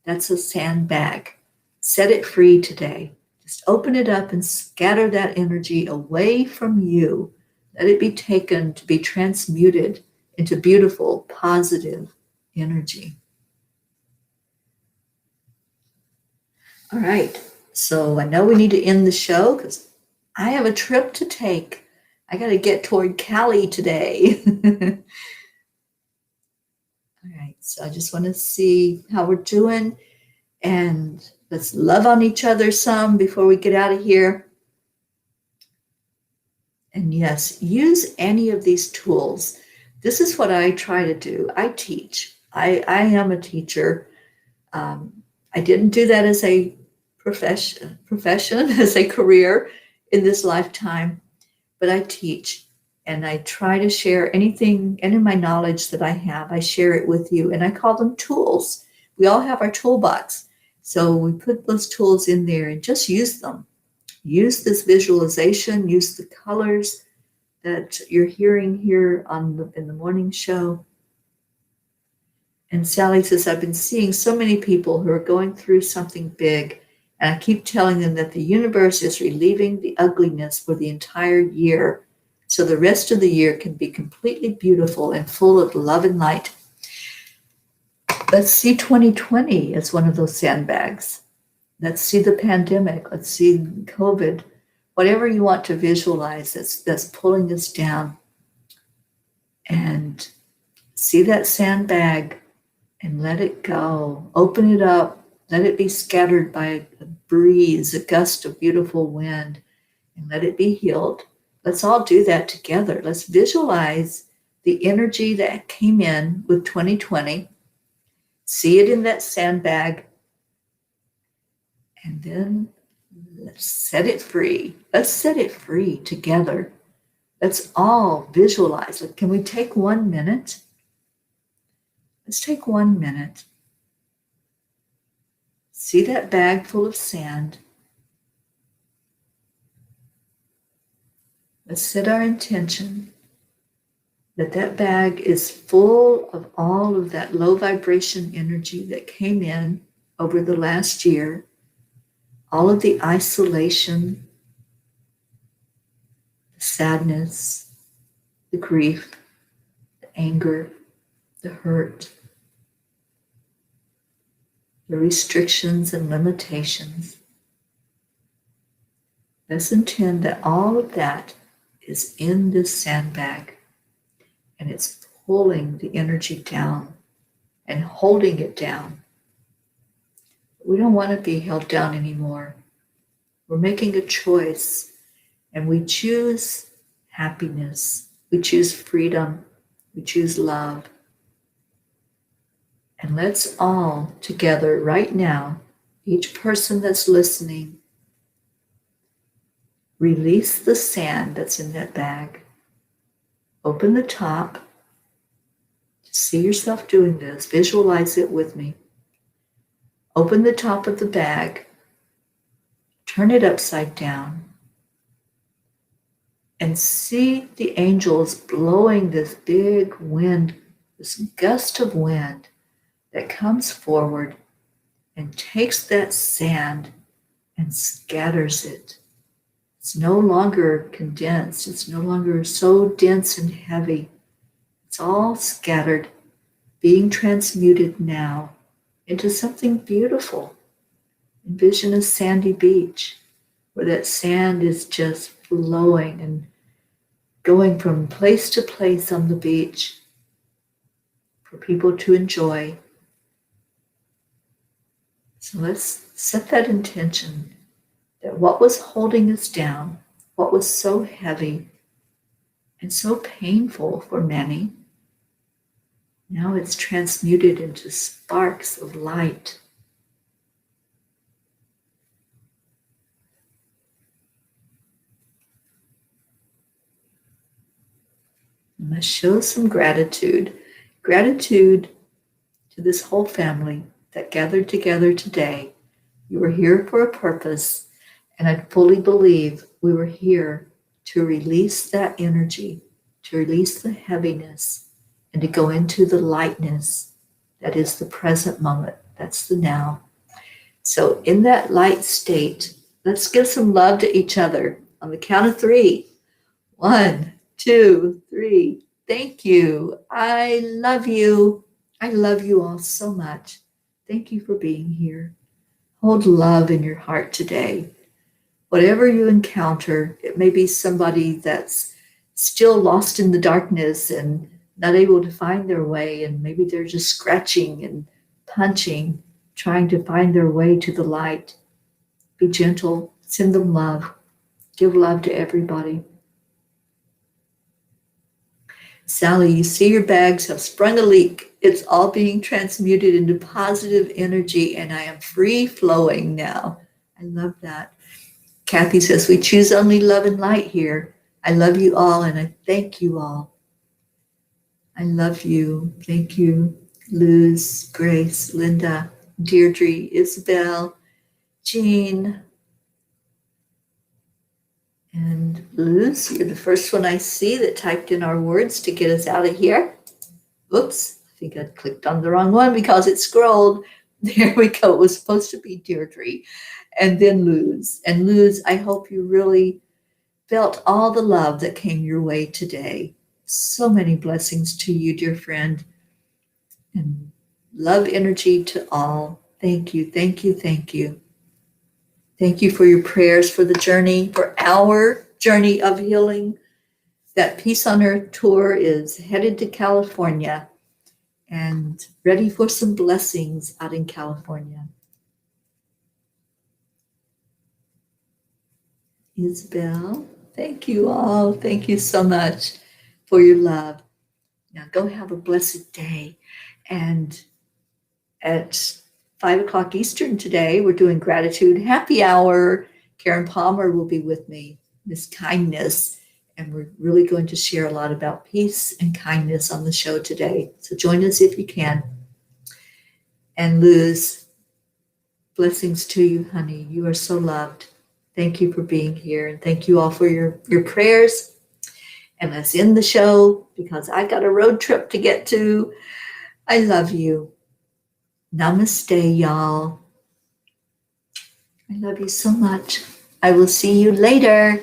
That's a sandbag. Set it free today. Just open it up and scatter that energy away from you. Let it be taken to be transmuted into beautiful, positive energy. All right. So I know we need to end the show because I have a trip to take. I got to get toward Cali today. All right. So I just want to see how we're doing. And let's love on each other some before we get out of here. And yes, use any of these tools. This is what I try to do. I teach. I am a teacher. I didn't do that as a profession, as a career in this lifetime, but I teach. And I try to share anything, any of my knowledge that I have, I share it with you. And I call them tools. We all have our toolbox. So we put those tools in there and just use them. Use this visualization, use the colors that you're hearing here in the morning show. And Sally says, I've been seeing so many people who are going through something big, and I keep telling them that the universe is relieving the ugliness for the entire year, so the rest of the year can be completely beautiful and full of love and light. Let's see 2020 as one of those sandbags. Let's see the pandemic. Let's see COVID. Whatever you want to visualize that's pulling us down. And see that sandbag and let it go. Open it up. Let it be scattered by a breeze, a gust of beautiful wind, and let it be healed. Let's all do that together. Let's visualize the energy that came in with 2020. See it in that sandbag. And then let's set it free. Let's set it free together. Let's all visualize it. Can we take 1 minute? Let's take 1 minute. See that bag full of sand. Let's set our intention that that bag is full of all of that low vibration energy that came in over the last year, all of the isolation, the sadness, the grief, the anger, the hurt, the restrictions and limitations. Let's intend that all of that is in this sandbag and it's pulling the energy down and holding it down. We don't want to be held down anymore. We're making a choice and we choose happiness. We choose freedom. We choose love. And let's all together right now, each person that's listening, release the sand that's in that bag. Open the top. See yourself doing this. Visualize it with me. Open the top of the bag. Turn it upside down. And see the angels blowing this big wind, this gust of wind that comes forward and takes that sand and scatters it. It's no longer condensed. It's no longer so dense and heavy. It's all scattered, being transmuted now into something beautiful. Envision a sandy beach where that sand is just flowing and going from place to place on the beach for people to enjoy. So let's set that intention that what was holding us down, what was so heavy and so painful for many, now it's transmuted into sparks of light. I must show some gratitude. Gratitude to this whole family that gathered together today. You were here for a purpose, and I fully believe we were here to release that energy, to release the heaviness, and to go into the lightness that is the present moment. That's the now. So, in that light state, let's give some love to each other on the count of three. 1, 2, 3. Thank you. I love you. I love you all so much. Thank you for being here. Hold love in your heart today. Whatever you encounter, it may be somebody that's still lost in the darkness and not able to find their way, and maybe they're just scratching and punching, trying to find their way to the light. Be gentle. Send them love. Give love to everybody. Sally, you see your bags have sprung a leak. It's all being transmuted into positive energy, and I am free flowing now. I love that. Kathy says, we choose only love and light here. I love you all, and I thank you all. I love you. Thank you, Luz, Grace, Linda, Deirdre, Isabel, Jean, and Luz. You're the first one I see that typed in our words to get us out of here. Oops, I think I clicked on the wrong one because it scrolled. There we go. It was supposed to be Deirdre and then Luz. And Luz, I hope you really felt all the love that came your way today. So many blessings to you, dear friend. And love energy to all. Thank you, thank you, thank you. Thank you for your prayers for the journey, for our journey of healing. That Peace on Earth tour is headed to California and ready for some blessings out in California. Isabel, thank you all. Thank you so much for your love. Now go have a blessed day. And at 5 o'clock Eastern today, we're doing Gratitude Happy Hour. Karen Palmer will be with me, Miss Kindness, and we're really going to share a lot about peace and kindness on the show today. So join us if you can. And Luz, blessings to you, honey. You are so loved. Thank you for being here, and thank you all for your prayers. And let's end the show because I got a road trip to get to. I love you. Namaste, y'all. I love you so much. I will see you later.